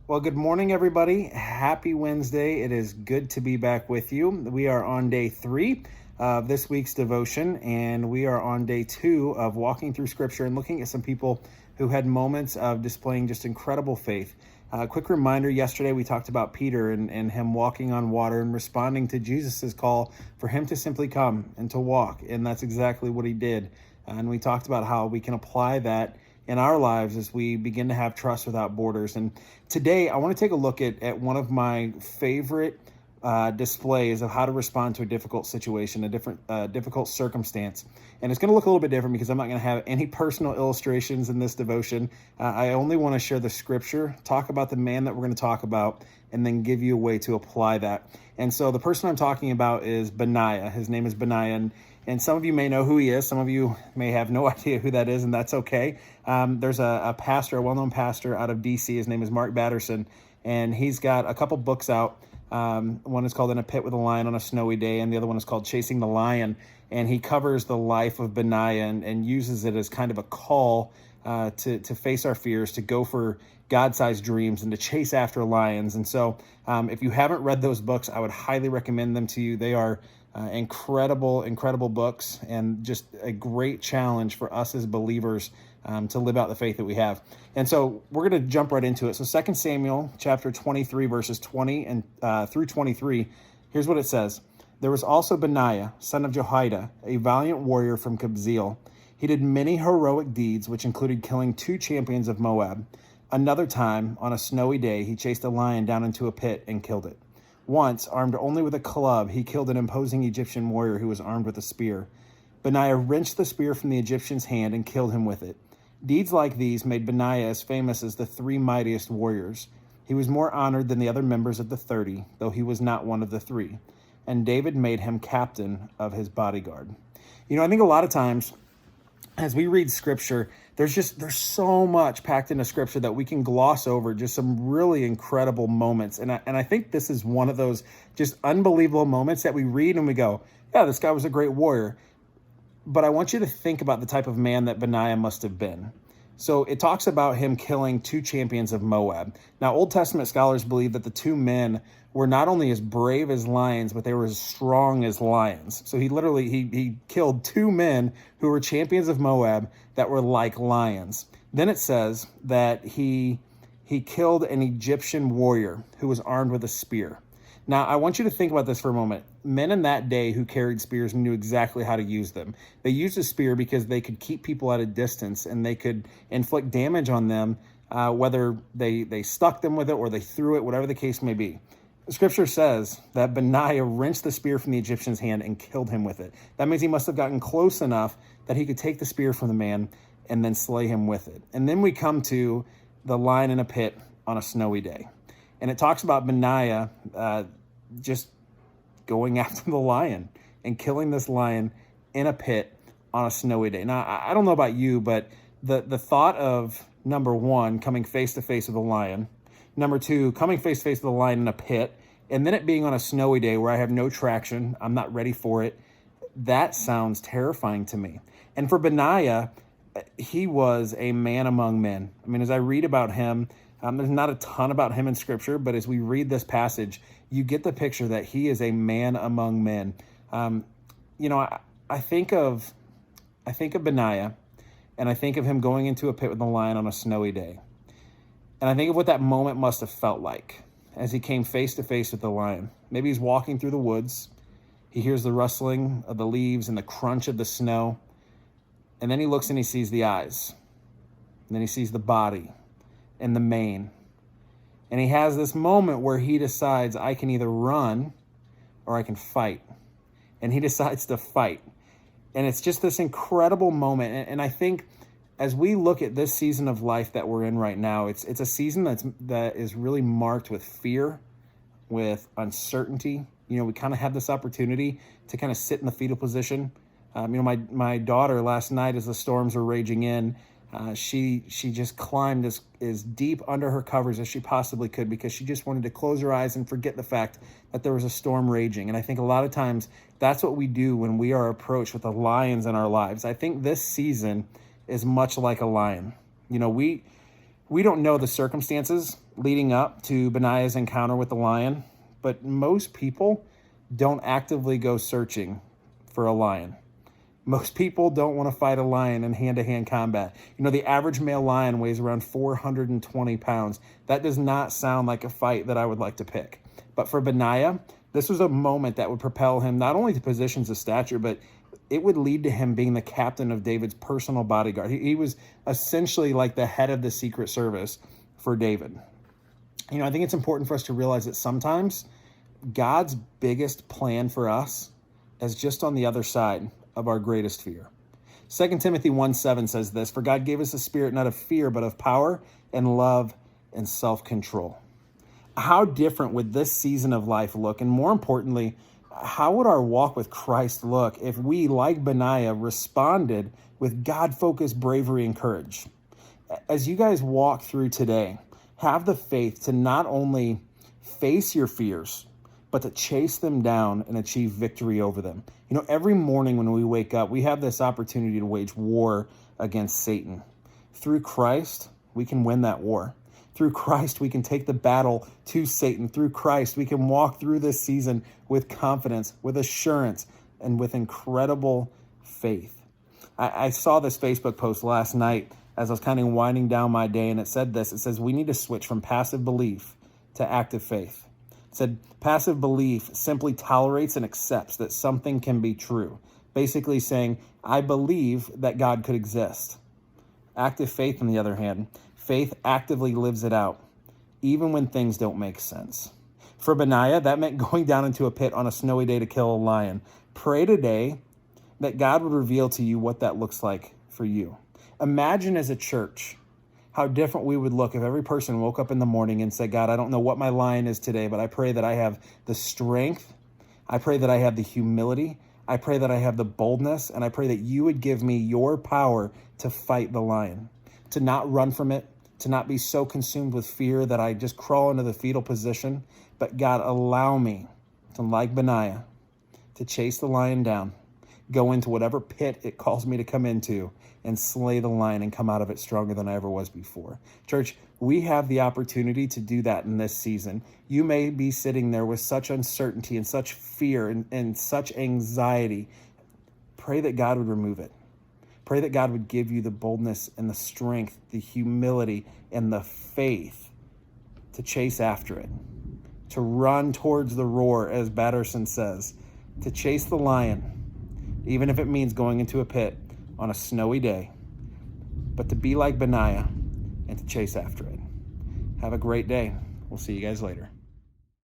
Well, good morning, everybody. Happy Wednesday. It is good to be back with you. We are on day 3 of this week's devotion, and we are on day 2 of walking through Scripture and looking at some people who had moments of displaying just incredible faith. Quick reminder, yesterday we talked about Peter and him walking on water and responding to Jesus's call for him to simply come and to walk, and that's exactly what he did. And we talked about how we can apply that in our lives as we begin to have trust without borders. And today I want to take a look at one of my favorite displays of how to respond to a difficult situation, a difficult circumstance. And it's going to look a little bit different because I'm not going to have any personal illustrations in this devotion. I only want to share the scripture, talk about the man that we're going to talk about, and then give you a way to apply that. And so the person I'm talking about is Benaiah. His name is Benaiah. And some of you may know who he is. Some of you may have no idea who that is, and that's okay. There's a pastor, a well-known pastor out of D.C. His name is Mark Batterson, and he's got a couple books out. One is called In a Pit with a Lion on a Snowy Day, and the other one is called Chasing the Lion. And he covers the life of Benaiah and uses it as kind of a call to face our fears, to go for God-sized dreams, and to chase after lions. And so if you haven't read those books, I would highly recommend them to you. They are incredible books, and just a great challenge for us as believers to live out the faith that we have. And so we're going to jump right into it. So 2 Samuel chapter 23, verses 20 and through 23, here's what it says. There was also Benaiah, son of Jehoiada, a valiant warrior from Kabzeel. He did many heroic deeds, which included killing 2 champions of Moab. Another time, on a snowy day, he chased a lion down into a pit and killed it. Once, armed only with a club, he killed an imposing Egyptian warrior who was armed with a spear. Benaiah wrenched the spear from the Egyptian's hand and killed him with it. Deeds like these made Benaiah as famous as the 3 mightiest warriors. He was more honored than the other members of the 30, though he was not one of the 3. And David made him captain of his bodyguard. I think a lot of times as we read scripture, there's so much packed into scripture that we can gloss over just some really incredible moments. And I think this is one of those just unbelievable moments that we read and we go, yeah, this guy was a great warrior. But I want you to think about the type of man that Benaiah must have been. So it talks about him killing 2 champions of Moab. Now, Old Testament scholars believe that the 2 men were not only as brave as lions, but they were as strong as lions. So he killed 2 men who were champions of Moab that were like lions. Then it says that he killed an Egyptian warrior who was armed with a spear. Now, I want you to think about this for a moment. Men in that day who carried spears knew exactly how to use them. They used a spear because they could keep people at a distance and they could inflict damage on them, whether they stuck them with it or they threw it, whatever the case may be. The scripture says that Benaiah wrenched the spear from the Egyptian's hand and killed him with it. That means he must have gotten close enough that he could take the spear from the man and then slay him with it. And then we come to the lion in a pit on a snowy day. And it talks about Benaiah just going after the lion and killing this lion in a pit on a snowy day. Now, I don't know about you, but the thought of, number 1, coming face to face with a lion, number 2, coming face to face with a lion in a pit, and then it being on a snowy day where I have no traction, I'm not ready for it, that sounds terrifying to me. And for Benaiah, he was a man among men. I mean, as I read about him, there's not a ton about him in scripture, but as we read this passage, you get the picture that he is a man among men. I think of Benaiah, and I think of him going into a pit with a lion on a snowy day. And I think of what that moment must have felt like as he came face to face with the lion. Maybe he's walking through the woods. He hears the rustling of the leaves and the crunch of the snow. And then he looks and he sees the eyes. And then he sees the body and the mane. And he has this moment where he decides, I can either run or I can fight. And he decides to fight. And it's just this incredible moment. And I think as we look at this season of life that we're in right now, it's a season that is really marked with fear, with uncertainty. We kind of have this opportunity to kind of sit in the fetal position. My daughter last night, as the storms were raging in, she just climbed as deep under her covers as she possibly could because she just wanted to close her eyes and forget the fact that there was a storm raging. And I think a lot of times that's what we do when we are approached with the lions in our lives. I think this season is much like a lion. We We don't know the circumstances leading up to Benaiah's encounter with the lion, but most people don't actively go searching for a lion. Most people don't want to fight a lion in hand-to-hand combat. You know, the average male lion weighs around 420 pounds. That does not sound like a fight that I would like to pick. But for Benaiah, this was a moment that would propel him not only to positions of stature, but it would lead to him being the captain of David's personal bodyguard. He was essentially like the head of the Secret Service for David. You know, I think it's important for us to realize that sometimes God's biggest plan for us is just on the other side of our greatest fear. 2 Timothy 1:7 says this, "For God gave us a spirit not of fear, but of power and love and self-control." How different would this season of life look? And more importantly, how would our walk with Christ look if we, like Benaiah, responded with God-focused bravery and courage? As you guys walk through today, have the faith to not only face your fears, but to chase them down and achieve victory over them. You know, every morning when we wake up, we have this opportunity to wage war against Satan. Through Christ, we can win that war. Through Christ, we can take the battle to Satan. Through Christ, we can walk through this season with confidence, with assurance, and with incredible faith. I saw this Facebook post last night as I was kind of winding down my day, and it said this. It says, we need to switch from passive belief to active faith. It said, passive belief simply tolerates and accepts that something can be true. Basically saying, I believe that God could exist. Active faith, on the other hand, faith actively lives it out, even when things don't make sense. For Benaiah, that meant going down into a pit on a snowy day to kill a lion. Pray today that God would reveal to you what that looks like for you. Imagine as a church how different we would look if every person woke up in the morning and said, God, I don't know what my lion is today, but I pray that I have the strength. I pray that I have the humility. I pray that I have the boldness, and I pray that you would give me your power to fight the lion, to not run from it, to not be so consumed with fear that I just crawl into the fetal position. But God, allow me to, like Benaiah, to chase the lion down, go into whatever pit it calls me to come into, and slay the lion and come out of it stronger than I ever was before. Church, we have the opportunity to do that in this season. You may be sitting there with such uncertainty and such fear and such anxiety. Pray that God would remove it. Pray that God would give you the boldness and the strength, the humility and the faith to chase after it, to run towards the roar, as Batterson says, to chase the lion, even if it means going into a pit on a snowy day, but to be like Benaiah and to chase after it. Have a great day. We'll see you guys later.